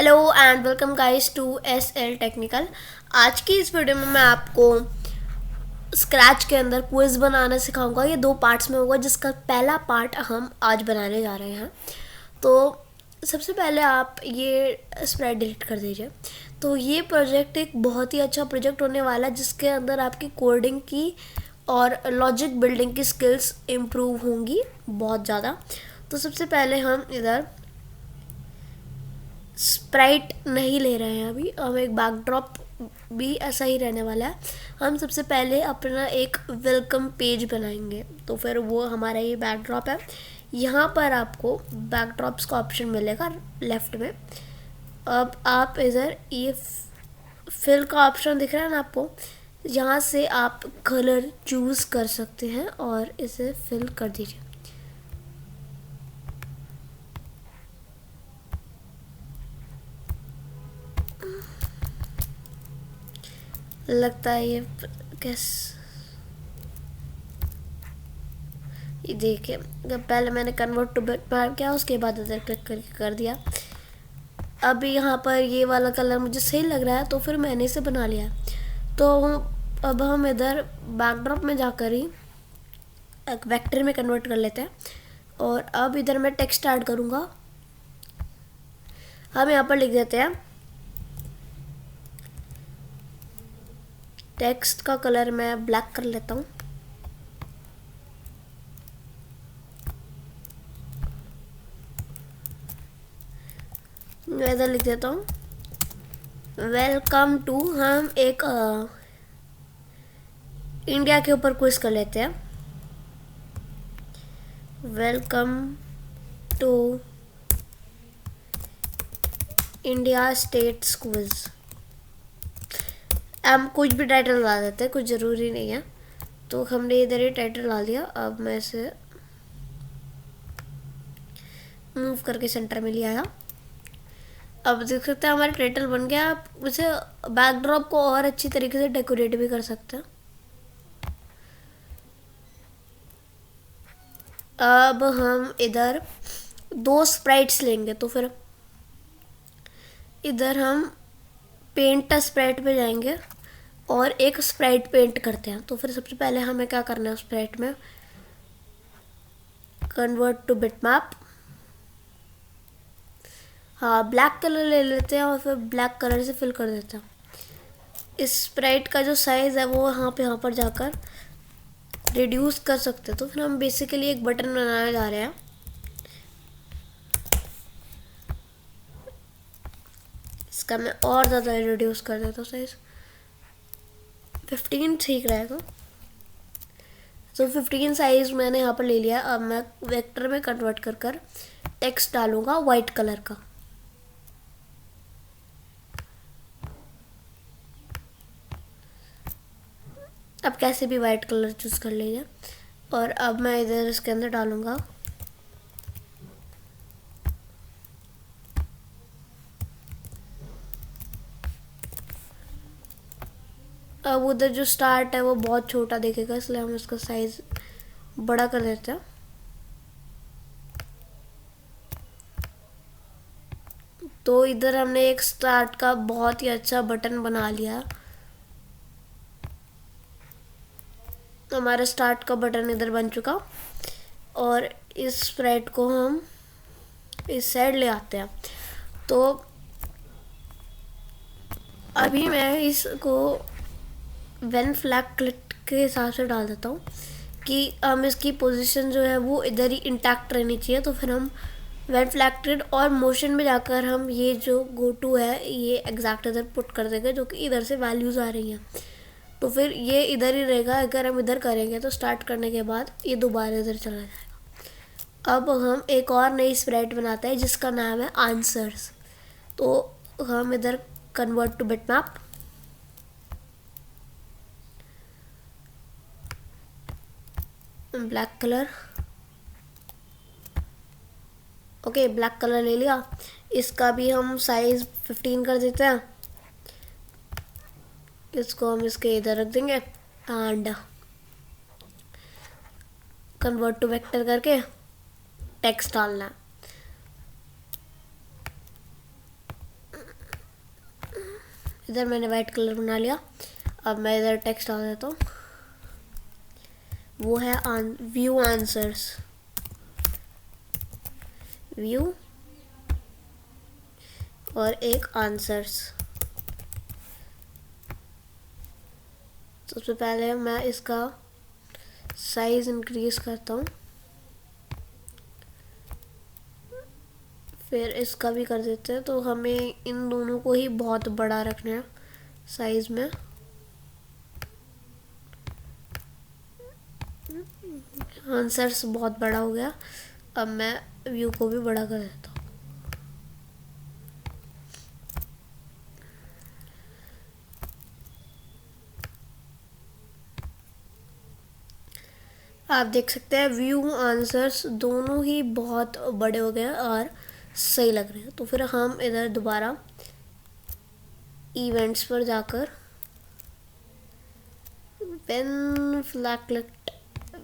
Hello and welcome guys to S L technical. आज की इस वीडियो में मैं आपको स्क्रैच के अंदर क्विज बनाना सिखाऊंगा। ये दो पार्ट्स में होगा, जिसका पहला पार्ट हम आज बनाने जा रहे हैं। तो सबसे पहले आप ये स्प्रेड डिलीट कर दीजिए। तो ये प्रोजेक्ट एक बहुत ही अच्छा प्रोजेक्ट होने वाला है, जिसके अंदर आपकी कोडिंग की और लॉजिक बिल्डिंग की स्किल्स इम्प्रूव होंगी बहुत ज़्यादा। तो सबसे पहले हम इधर स्प्राइट नहीं ले रहे हैं, अभी हम एक बैकड्रॉप भी ऐसा ही रहने वाला है। हम सबसे पहले अपना एक वेलकम पेज बनाएंगे, तो फिर वो हमारा ये बैकड्रॉप है। यहाँ पर आपको बैकड्रॉप्स का ऑप्शन मिलेगा लेफ्ट में। अब आप इधर ये फिल का ऑप्शन दिख रहा है ना आपको, यहाँ से आप कलर चूज़ कर सकते हैं और इसे फिल कर दीजिए। लगता है ये कैस ये देखिए, पहले मैंने कन्वर्ट टू बिटमैप किया, उसके बाद इधर क्लिक करके कर दिया। अब यहाँ पर ये वाला कलर मुझे सही लग रहा है, तो फिर मैंने इसे बना लिया है। तो अब हम इधर बैकड्रॉप में जाकर ही एक वेक्टर में कन्वर्ट कर लेते हैं। और अब इधर मैं टेक्स्ट ऐड करूँगा। हम यहाँ पर लिख देते हैं, टेक्स्ट का कलर मैं ब्लैक कर लेता हूँ। मैं इधर लिख देता हूँ वेलकम टू। हम एक इंडिया के ऊपर क्विज कर लेते हैं। Welcome to India states quiz. हम कुछ भी टाइटल डाल देते हैं, कुछ ज़रूरी नहीं है। तो हमने इधर ही टाइटल डाल दिया। अब मैं इसे मूव करके सेंटर में ले आया। अब देख सकते हैं हमारा टाइटल बन गया। आप उसे बैकड्रॉप को और अच्छी तरीके से डेकोरेट भी कर सकते हैं। अब हम इधर दो स्प्राइट्स लेंगे, तो फिर इधर हम पेंट स्प्राइट पे जाएंगे और एक स्प्राइट पेंट करते हैं। तो फिर सबसे पहले हमें क्या करना है, स्प्राइट में कन्वर्ट टू बिटमैप। हाँ, ब्लैक कलर ले लेते हैं और फिर ब्लैक कलर से फिल कर देते हैं। इस स्प्राइट का जो साइज़ है वो यहाँ पर जाकर रिड्यूस कर सकते हैं। तो फिर हम बेसिकली एक बटन बनाने जा रहे हैं। इसका मैं और ज़्यादा रिड्यूस कर देता हूँ साइज़, 15 ठीक रहेगा। तो 15 साइज़ मैंने यहाँ पर ले लिया। अब मैं वेक्टर में कन्वर्ट कर टेक्स्ट डालूँगा वाइट कलर का। अब कैसे भी वाइट कलर चूज़ कर लीजिए। और अब मैं इधर इसके अंदर डालूँगा अब उधर जो स्टार्ट है वो बहुत छोटा दिखेगा, इसलिए हम इसका साइज़ बड़ा कर देते हैं। तो इधर हमने एक स्टार्ट का बहुत ही अच्छा बटन बना लिया। हमारा स्टार्ट का बटन इधर बन चुका। और इस स्प्राइट को हम इस साइड ले आते हैं। तो अभी मैं इसको व्हेन फ्लैग क्लिक के हिसाब से डाल देता हूँ कि हम इसकी पोजीशन जो है वो इधर ही इंटैक्ट रहनी चाहिए। तो फिर हम व्हेन फ्लैग क्लिक और मोशन में जाकर हम ये जो गो टू है ये एग्जैक्ट इधर पुट कर देंगे, जो कि इधर से वैल्यूज़ आ रही हैं। तो फिर ये इधर ही रहेगा। अगर हम इधर करेंगे तो स्टार्ट करने के बाद ये दोबारा इधर चला जाएगा। अब हम एक और नई स्प्राइट बनाते हैं जिसका नाम है आंसर्स। तो हम इधर convert to bitmap, black colour, okay black colour ले लिया। इसका भी हम साइज 15 कर देते हैं। इसको हम इसके इधर रख देंगे एंड कन्वर्ट टू वेक्टर करके टेक्स्ट डालना है। इधर मैंने वाइट कलर बना लिया। अब मैं इधर टेक्स्ट डाल देता हूँ, वो है व्यू आंसर्स, व्यू और एक आंसर्स। सबसे पहले मैं इसका साइज इंक्रीज करता हूँ, फिर इसका भी कर देते हैं। तो हमें इन दोनों को ही बहुत बड़ा रखना है साइज में। आंसर्स बहुत बड़ा हो गया, अब मैं व्यू को भी बड़ा कर देता हूँ। आप देख सकते हैं व्यू आंसर्स दोनों ही बहुत बड़े हो गए और सही लग रहे हैं। तो फिर हम इधर दोबारा इवेंट्स पर जाकर व्हेन फ्लैग क्लिक्ड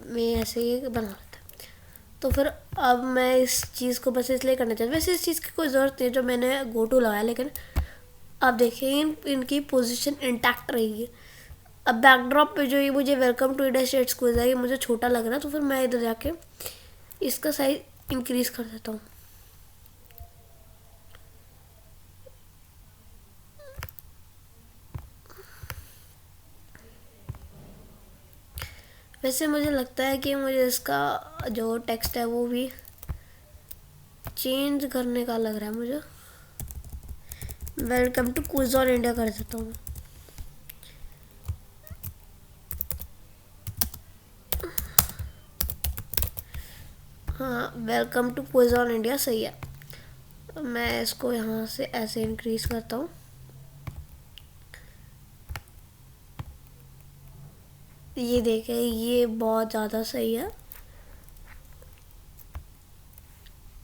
में ऐसे ही बना लेते हैं। तो फिर अब मैं इस चीज़ को बस इसलिए करना चाहती हूँ, वैसे इस चीज़ की कोई ज़रूरत नहीं जो मैंने गो टू लगाया, लेकिन आप देखिए इनकी पोजीशन इंटैक्ट रहेगी। अब बैकड्रॉप पे जो ये मुझे welcome to India states quiz है, ये मुझे छोटा लग रहा है, तो फिर मैं इधर जाके इसका साइज इंक्रीज कर देता हूँ। वैसे मुझे लगता है कि मुझे इसका जो टेक्स्ट है वो भी चेंज करने का लग रहा है मुझे। Welcome to quiz on India कर देता हूँ। हाँ, welcome to quiz on India सही है। मैं इसको यहाँ से ऐसे इंक्रीज करता हूँ। ये देखें, ये बहुत ज़्यादा सही है।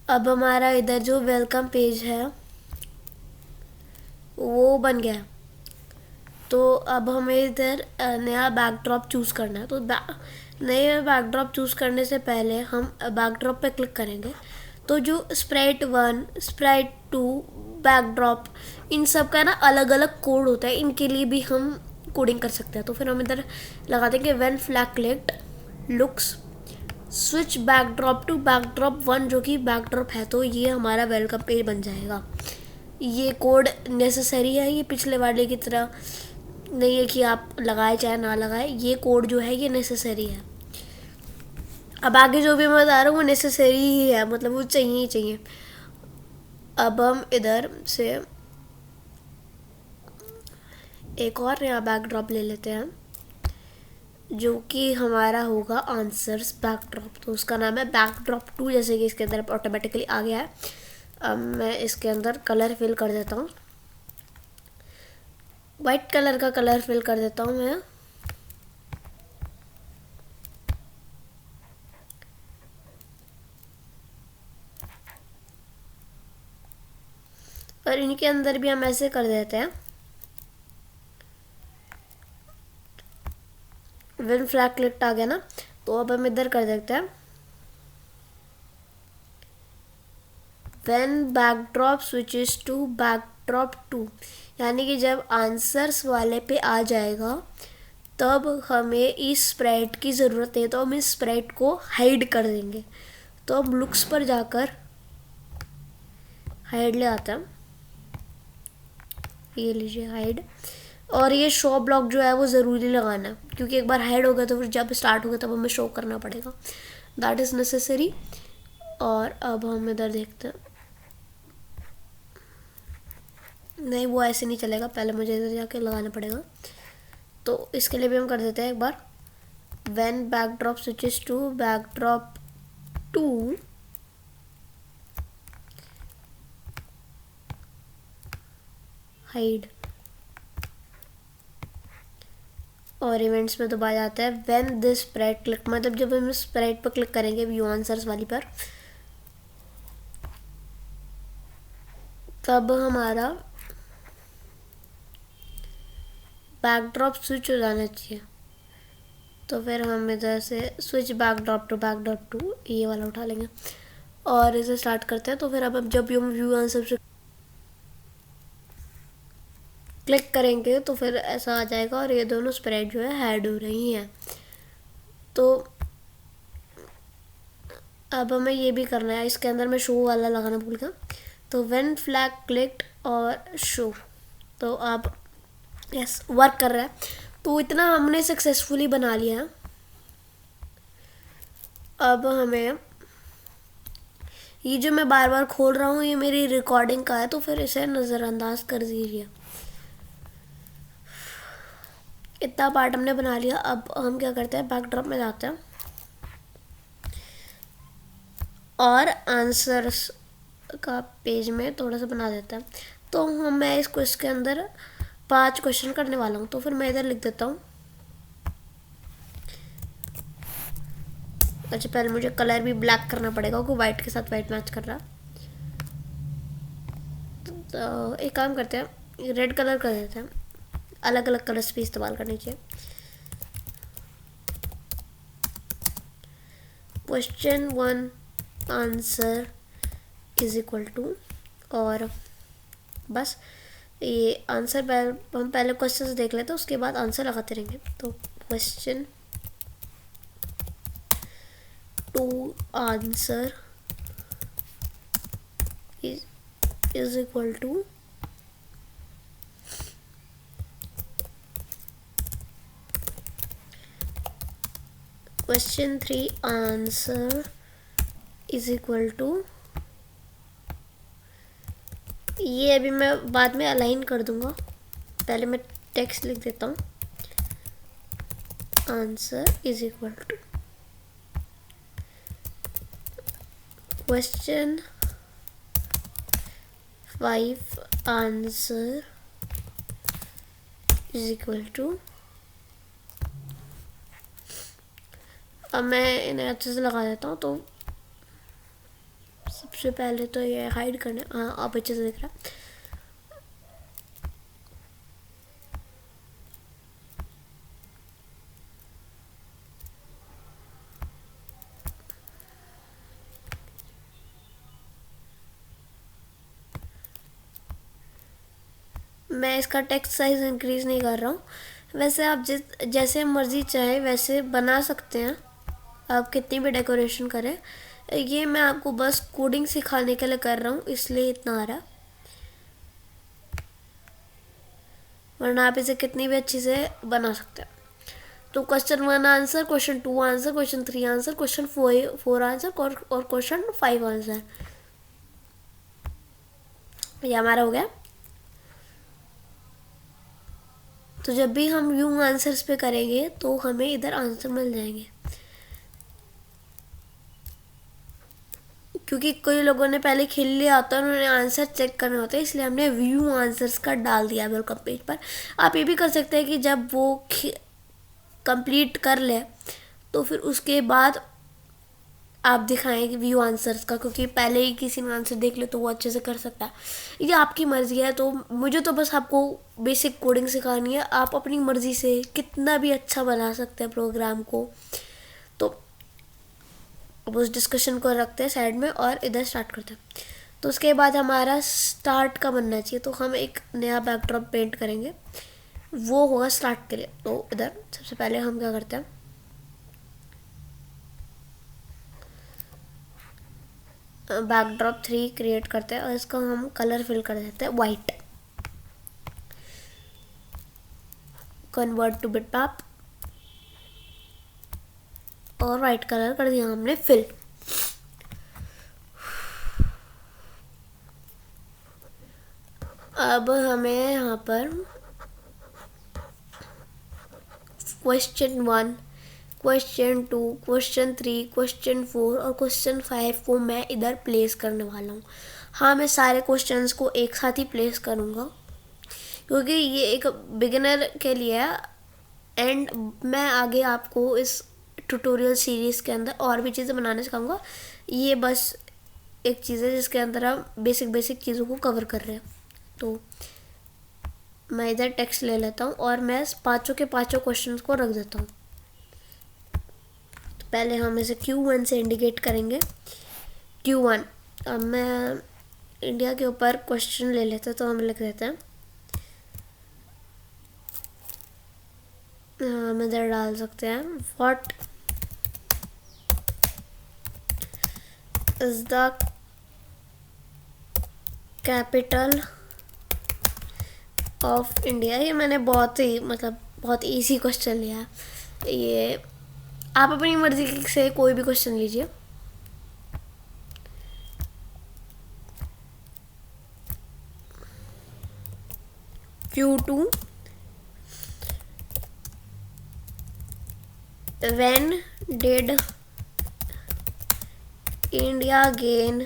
अब हमारा इधर जो वेलकम पेज है वो बन गया। तो अब हमें इधर नया बैकड्रॉप चूज़ करना है। तो नए बैकड्रॉप चूज़ करने से पहले हम बैकड्रॉप पे क्लिक करेंगे। तो जो स्प्राइट 1, स्प्राइट 2, बैकड्रॉप, इन सब का ना अलग अलग कोड होता है, इनके लिए भी हम कोडिंग कर सकते हैं। तो फिर हम इधर लगा देंगे when flag clicked looks switch backdrop to backdrop 1, जो कि बैकड्रॉप है। तो ये हमारा वेलकम पेज बन जाएगा। ये कोड नेसेसरी है, ये पिछले वाले की तरह नहीं है कि आप लगाए चाहे ना लगाए, ये कोड जो है ये नेसेसरी है। अब आगे जो भी मैं बता रहा हूँ वो नेसेसरी ही है, मतलब वो चाहिए ही चाहिए। अब हम इधर से एक और नया बैकड्रॉप ले लेते हैं, जो कि हमारा होगा आंसर्स बैकड्रॉप। तो उसका नाम है बैकड्रॉप 2, जैसे कि इसके अंदर ऑटोमेटिकली आ गया है। अब मैं इसके अंदर कलर फिल कर देता हूँ, वाइट कलर का कलर फिल कर देता हूँ मैं। और इनके अंदर भी हम ऐसे कर देते हैं व्हेन फ्लैग क्लिक्ड आ गया ना। तो अब हम इधर कर देते हैं when backdrop switches to backdrop 2, यानी कि जब आंसर्स वाले पे आ जाएगा तब हमें इस स्प्राइट की ज़रूरत है, तो हम इस स्प्राइट को हाइड कर देंगे। तो अब लुक्स पर जाकर हाइड ले आते हैं, ये लीजिए हाइड। और ये शो ब्लॉक जो है वो ज़रूरी लगाना है, क्योंकि एक बार हाइड हो गया तो फिर जब स्टार्ट होगा तब हमें शो करना पड़ेगा, दैट इज़ नेसेसरी। और अब हम इधर देखते हैं, नहीं वो ऐसे नहीं चलेगा, पहले मुझे इधर जाके लगाना पड़ेगा। तो इसके लिए भी हम कर देते हैं एक बार when backdrop switches to backdrop 2 hide. और इवेंट्स में दोबारा जाता है व्हेन दिस स्प्राइट क्लिक, मतलब जब हम स्प्राइट पर क्लिक करेंगे व्यू आंसर्स वाली पर, तब हमारा बैकड्रॉप स्विच हो जाना चाहिए। तो फिर हम इधर से स्विच बैकड्रॉप टू बैकड्रॉप 2 ये वाला उठा लेंगे और इसे स्टार्ट करते हैं। तो फिर अब जब हम व्यू आंसर से क्लिक करेंगे तो फिर ऐसा आ जाएगा और ये दोनों स्प्रेड जो है हाइड हो रही हैं। तो अब हमें ये भी करना है, इसके अंदर मैं शो वाला लगाना भूल गया। तो व्हेन फ्लैग क्लिक्ड और शो, तो अब यस वर्क कर रहा है। तो इतना हमने सक्सेसफुली बना लिया है। अब हमें ये जो मैं बार बार खोल रहा हूँ ये मेरी रिकॉर्डिंग का है, तो फिर इसे नज़रअंदाज कर दीजिए। इतना पार्ट हमने बना लिया। अब हम क्या करते हैं, बैकड्रॉप में जाते हैं और आंसर्स का पेज में थोड़ा सा बना देता है। तो मैं इसको इसके अंदर 5 क्वेश्चन करने वाला हूँ। तो फिर मैं इधर लिख देता हूँ। अच्छा, पहले मुझे कलर भी ब्लैक करना पड़ेगा क्योंकि वाइट के साथ वाइट मैच कर रहा। तो एक काम करते हैं, रेड कलर कर देते हैं। अलग अलग कलर्स भी इस्तेमाल करनी चाहिए। Question 1 answer is equal to, और बस ये आंसर हम पहले क्वेश्चन देख लेते हैं, उसके बाद आंसर लगाते रहेंगे। तो question 2 answer is equal to question 3 answer is equal to, ये अभी मैं बाद में अलाइन कर दूंगा, पहले मैं टेक्स्ट लिख देता हूँ। Answer is equal to question 5 answer is equal to. अब मैं इन्हें अच्छे से लगा देता हूँ। तो सबसे पहले तो ये हाइड करना, हाँ आप अच्छे से दिख रहा है। मैं इसका टेक्स्ट साइज इंक्रीज नहीं कर रहा हूँ। वैसे आप जैसे मर्जी चाहे वैसे बना सकते हैं, आप कितनी भी डेकोरेशन करें। ये मैं आपको बस कोडिंग सिखाने के लिए कर रहा हूँ, इसलिए इतना आ रहा है, वरना आप इसे कितनी भी अच्छी से बना सकते हैं। तो question 1 answer, question 2 answer, question 3 answer, question 4 answer और क्वेश्चन 5 आंसर, ये हमारा हो गया। तो जब भी हम यूं आंसर्स पे करेंगे तो हमें इधर आंसर मिल जाएंगे, क्योंकि कई लोगों ने पहले खेल लिया होता है, उन्होंने आंसर चेक करना होता है, इसलिए हमने व्यू आंसर्स का डाल दिया वेलकम पेज पर। आप ये भी कर सकते हैं कि जब वो कंप्लीट कर ले तो फिर उसके बाद आप दिखाएं कि व्यू आंसर्स का, क्योंकि पहले ही किसी ने आंसर देख ले तो वो अच्छे से कर सकता है। ये आपकी मर्ज़ी है। तो मुझे तो बस आपको बेसिक कोडिंग सिखानी है, आप अपनी मर्ज़ी से कितना भी अच्छा बना सकते हैं प्रोग्राम को। तो अब उस डिस्कशन को रखते हैं साइड में और इधर स्टार्ट करते हैं। तो उसके बाद हमारा स्टार्ट का बनना चाहिए, तो हम एक नया बैकड्रॉप पेंट करेंगे, वो होगा स्टार्ट के लिए। तो इधर सबसे पहले हम क्या करते हैं, बैकड्रॉप 3 क्रिएट करते हैं और इसको हम कलर फिल कर देते हैं वाइट, कन्वर्ट टू बिटमैप, और वाइट कलर कर दिया हमने फिल। अब हमें यहाँ पर क्वेश्चन 1, क्वेश्चन 2, क्वेश्चन 3, क्वेश्चन 4 और क्वेश्चन 5 को मैं इधर प्लेस करने वाला हूँ। हाँ, मैं सारे क्वेश्चंस को एक साथ ही प्लेस करूँगा क्योंकि ये एक बिगिनर के लिए है, एंड मैं आगे आपको इस ट्यूटोरियल सीरीज़ के अंदर और भी चीज़ें बनाना सिखाऊंगा। ये बस एक चीज़ है जिसके अंदर हम बेसिक चीज़ों को कवर कर रहे हैं। तो मैं इधर टेक्स्ट ले लेता हूँ और मैं पाँचों के पाँचों क्वेश्चंस को रख देता हूँ। तो पहले हम इसे Q1 से इंडिकेट करेंगे। Q1, अब मैं इंडिया के ऊपर क्वेश्चन ले लेते हैं, तो हम लिख देते हैं हम इधर डाल सकते हैं what is the capital of India. ये मैंने बहुत ही मतलब बहुत इजी क्वेश्चन लिया है ये। आप अपनी मर्जी से कोई भी क्वेश्चन लीजिए। Q2 when did India gain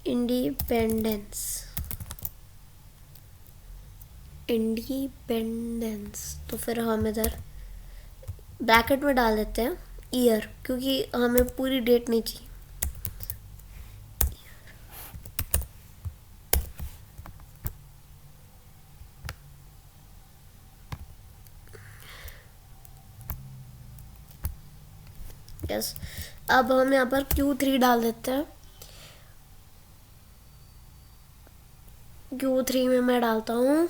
independence? तो फिर हम इधर ब्रैकेट में डाल देते हैं ईयर, क्योंकि हमें पूरी डेट नहीं चाहिए। यस, अब हम यहाँ पर Q3 डाल देते हैं। Q3 में मैं डालता हूँ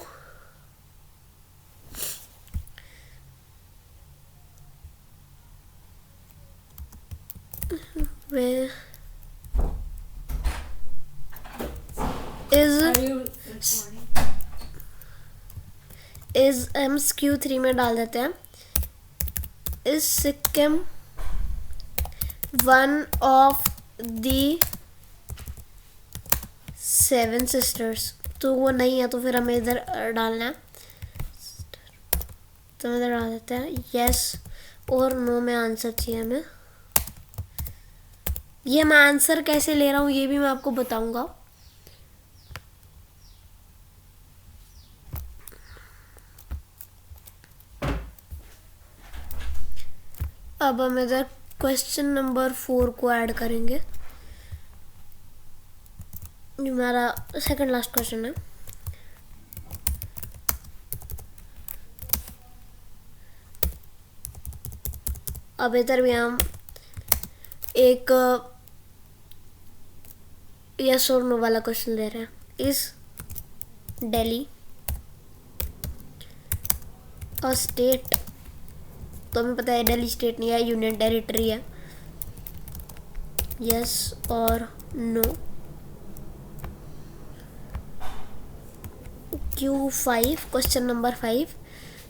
where is हम Q3 में डाल देते हैं is Sikkim one of the 7 sisters. तो वो नहीं है, तो फिर हमें इधर डालना है, तो इधर डाल देते हैं यस और नो में आंसर चाहिए हमें। ये मैं आंसर कैसे ले रहा हूँ ये भी मैं आपको बताऊंगा। अब हम इधर क्वेश्चन नंबर 4 को ऐड करेंगे, जो हमारा सेकंड लास्ट क्वेश्चन है। अब इधर भी हम एक यस और नो वाला क्वेश्चन ले रहे हैं। Is Delhi a state? तो हमें पता है दिल्ली स्टेट नहीं है, यूनियन टेरिटरी है। यस और नो। Q5 क्वेश्चन नंबर 5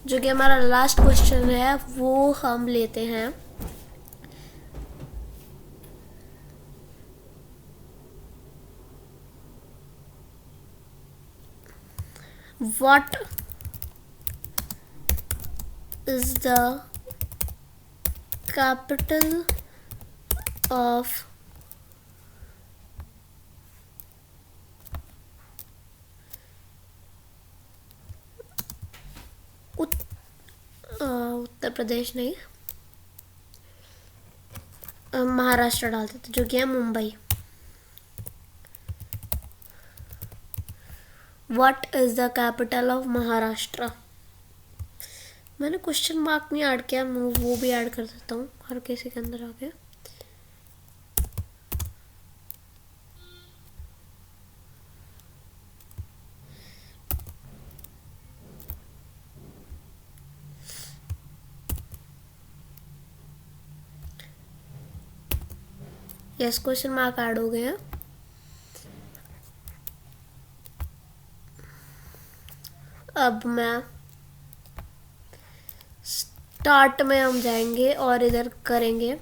जो कि हमारा लास्ट क्वेश्चन है वो हम लेते हैं what is the capital of Uttar Pradesh नहीं, महाराष्ट्र डालते थे, जो कि है Mumbai. What is the capital of Maharashtra? मैंने क्वेश्चन मार्क नहीं ऐड किया, मैं वो भी ऐड कर देता हूँ हर किसी के अंदर आके। यस, क्वेश्चन मार्क ऐड हो गए हैं। अब मैं स्टार्ट में हम जाएंगे और इधर करेंगे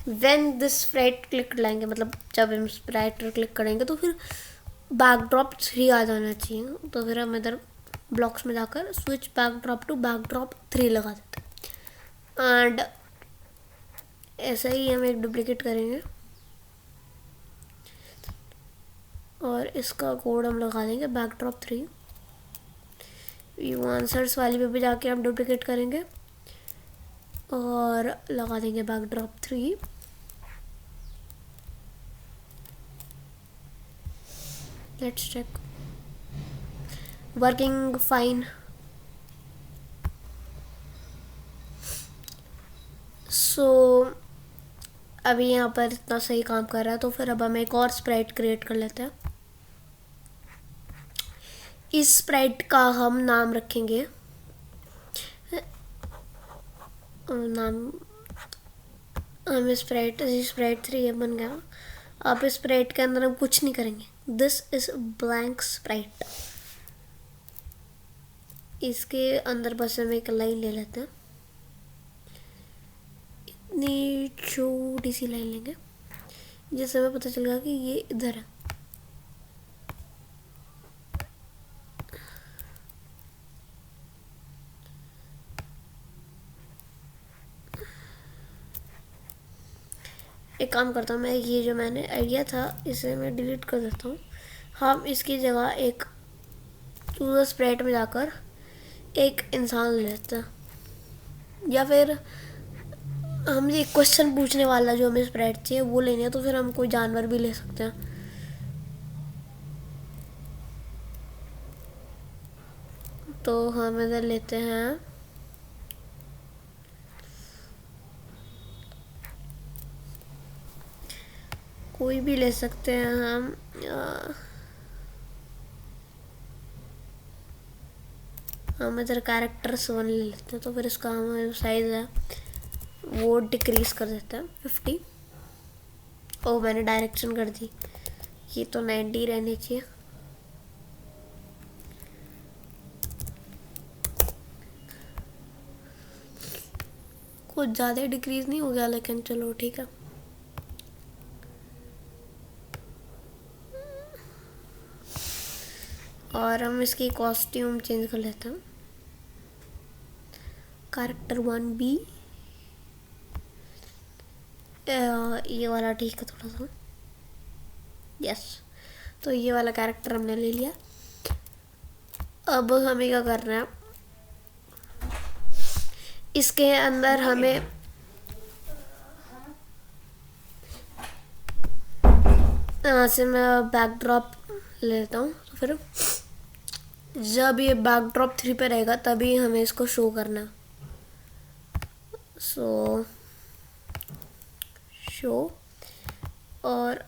व्हेन दिस स्प्राइट क्लिक लाएंगे, मतलब जब हम स्प्राइट पर क्लिक करेंगे तो फिर बैकड्रॉप 3 आ जाना चाहिए। तो फिर हम इधर ब्लॉक्स में जाकर स्विच बैकड्रॉप टू बैकड्रॉप 3 लगा देते हैं। एंड ऐसा ही हम एक डुप्लीकेट करेंगे और इसका कोड हम लगा देंगे बैकड्रॉप 3। व्यू आंसर्स वाली पे भी जाके हम डुप्लीकेट करेंगे और लगा देंगे backdrop 3। Let's check, working fine. So अभी यहाँ पर इतना सही काम कर रहा है, तो फिर अब हम एक और स्प्राइट क्रिएट कर लेते हैं। इस स्प्राइट का हम नाम रखेंगे नाम हम स्प्राइट 3 ये बन गया। अब स्प्राइट के अंदर हम कुछ नहीं करेंगे, दिस इज ब्लैंक स्प्राइट। इसके अंदर बस हम एक लाइन ले लेते हैं, इतनी छोटी सी लाइन लेंगे जिससे हमें पता चलेगा कि ये इधर है। एक काम करता हूँ मैं, ये जो मैंने आइडिया था इसे मैं डिलीट कर देता हूँ। हम इसकी जगह एक चूज़र स्प्रेड में जाकर एक इंसान ले लेते हैं, या फिर हम ये क्वेश्चन पूछने वाला जो हमें स्प्रेड चाहिए वो लेने है, तो फिर हम कोई जानवर भी ले सकते हैं। तो हम इधर लेते हैं कोई भी ले सकते हैं हम इधर कैरेक्टर्स 1 ले लेते हैं। तो फिर इसका हमारा साइज है वो डिक्रीज कर देते हैं 50। ओ मैंने डायरेक्शन कर दी, ये तो 90 रहनी चाहिए। कुछ ज़्यादा डिक्रीज नहीं हो गया, लेकिन चलो ठीक है। और हम इसकी कॉस्ट्यूम चेंज कर लेते हैं, कैरेक्टर 1B। ये वाला ठीक है थोड़ा सा, यस। तो ये वाला कैरेक्टर हमने ले लिया। अब हमें क्या करना है, इसके अंदर हमें यहाँ से मैं बैकड्रॉप लेता हूँ। तो फिर जब ये बैकड्रॉप 3 पे रहेगा तभी हमें इसको शो करना। सो शो और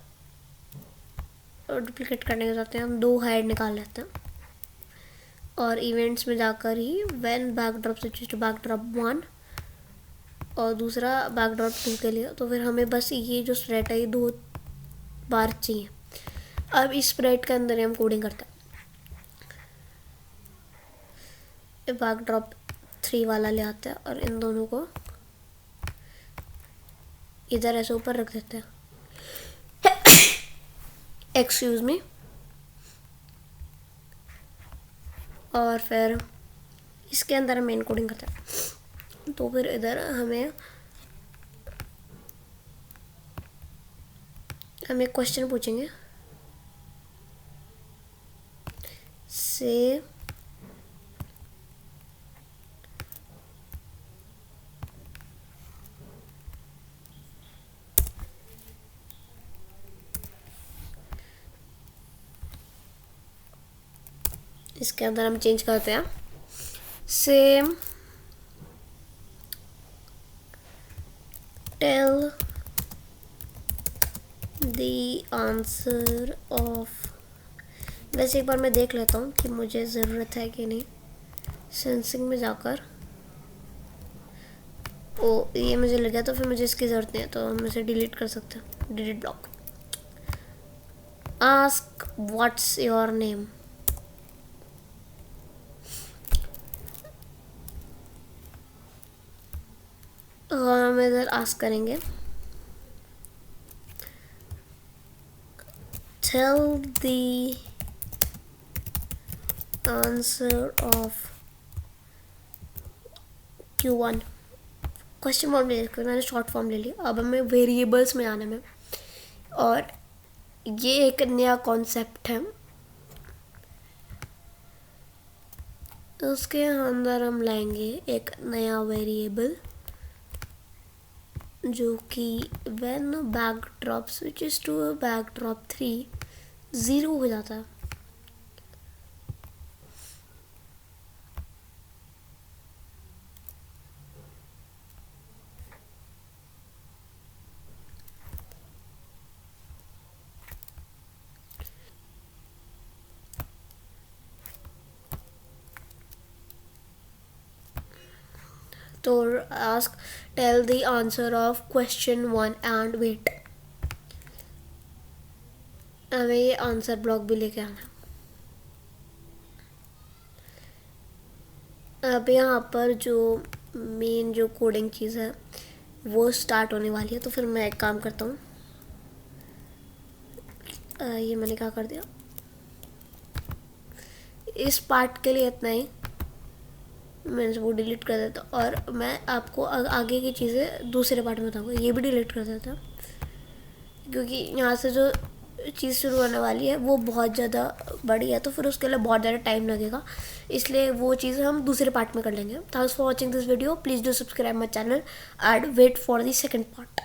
डुप्लीकेट करने के साथ हम 2 हाइड निकाल लेते हैं, और इवेंट्स में जाकर ही when backdrop switches to backdrop 1 और दूसरा बैकड्रॉप 2 के लिए। तो फिर हमें बस ये जो स्प्रेड है ये 2 बार चाहिए। अब इस स्प्रेड के अंदर हम कोडिंग करते हैं, बैकड्रॉप 3 वाला ले आते हैं और इन दोनों को इधर ऐसे ऊपर रख देते हैं, एक्सक्यूज मी। और फिर इसके अंदर हम मेन कोडिंग करते हैं। तो फिर इधर हमें एक क्वेश्चन पूछेंगे, से इसके अंदर हम चेंज करते हैं, same tell the answer of. वैसे एक बार मैं देख लेता हूँ कि मुझे ज़रूरत है कि नहीं, सेंसिंग में जाकर। ओ ये मुझे लग गया, तो फिर मुझे इसकी ज़रूरत नहीं है, तो हम इसे डिलीट कर सकते हैं, delete block. Ask what's your name. हम इधर आस्क करेंगे tell the answer of Q1। Question form ले लिया, मैंने शॉर्ट फॉर्म ले लिया। अब हमें वेरिएबल्स में आने में, और ये एक नया कॉन्सेप्ट है। तो उसके अंदर हम लाएंगे एक नया वेरिएबल जो कि when backdrop switches to backdrop 3 0 हो जाता है। तो ask tell the answer of question 1 and wait. हमें ये आंसर ब्लॉक भी लेके आना। अब यहाँ पर जो मेन जो कोडिंग चीज़ है वो स्टार्ट होने वाली है। तो फिर मैं एक काम करता हूँ, ये मैंने क्या कर दिया, इस पार्ट के लिए इतना ही मैं वो डिलीट कर देता हूँ और मैं आपको आगे की चीज़ें दूसरे पार्ट में बताऊँगा। ये भी डिलीट कर देता हूँ क्योंकि यहाँ से जो चीज़ शुरू होने वाली है वो बहुत ज़्यादा बड़ी है, तो फिर उसके लिए बहुत ज़्यादा टाइम लगेगा, इसलिए वो चीज़ हम दूसरे पार्ट में कर लेंगे। Thanks for watching this video, please do subscribe my channel and wait for the second part.